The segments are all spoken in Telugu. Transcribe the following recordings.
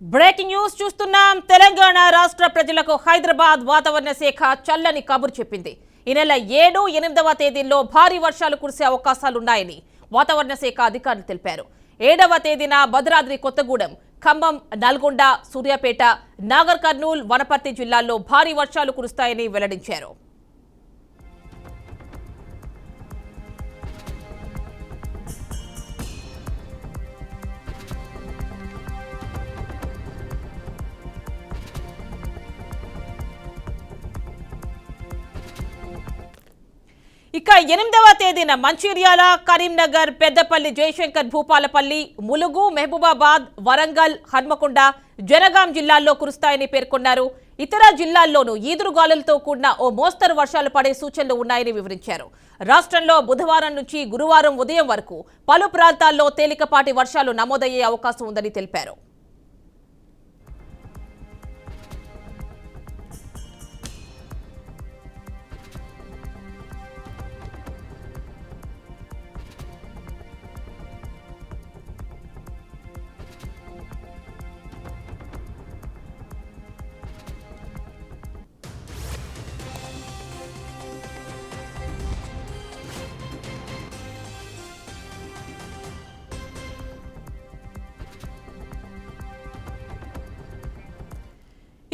బ్రేకింగ్ న్యూస్ చూస్తున్నాం. తెలంగాణ రాష్ట్ర ప్రజలకు హైదరాబాద్ వాతావరణ శాఖ చల్లని కబురు చెప్పింది. ఈ నెల 7, 8వ తేదీల్లో భారీ వర్షాలు కురిసే అవకాశాలున్నాయని వాతావరణ శాఖ అధికారులు తెలిపారు. 7వ తేదీన భద్రాద్రి కొత్తగూడెం, ఖమ్మం, నల్గొండ, సూర్యాపేట, నాగర్ కర్నూల్, వనపర్తి జిల్లాల్లో భారీ వర్షాలు కురుస్తాయని వెల్లడించారు. ఇక 8వ తేదీన మంచిర్యాల, కరీంనగర్, పెద్దపల్లి, జయశంకర్, భూపాలపల్లి, ములుగు, మహబూబాబాద్, వరంగల్, హన్మకొండ, జనగాం జిల్లాల్లో కురుస్తాయని పేర్కొన్నారు. ఇతర జిల్లాల్లోనూ ఈదురుగాలులతో కూడిన ఓ మోస్తరు వర్షాలు పడే సూచనలు ఉన్నాయని వివరించారు. రాష్ట్రంలో బుధవారం నుంచి గురువారం ఉదయం వరకు పలు ప్రాంతాల్లో తేలికపాటి వర్షాలు నమోదయ్యే అవకాశం ఉందని తెలిపారు.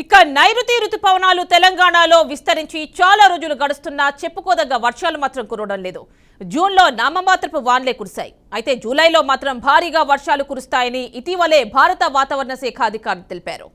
ఇక నైరుతి రుతుపవనాలు తెలంగాణలో విస్తరించి చాలా రోజులు గడుస్తున్నా చెప్పుకోదగ్గ వర్షాలు మాత్రం కురవడం లేదు. జూన్లో నామమాత్రపు వాన్లే కురిశాయి. అయితే జూలైలో మాత్రం భారీగా వర్షాలు కురుస్తాయని ఇటీవలే భారత వాతావరణ శాఖ అధికారులు తెలిపారు.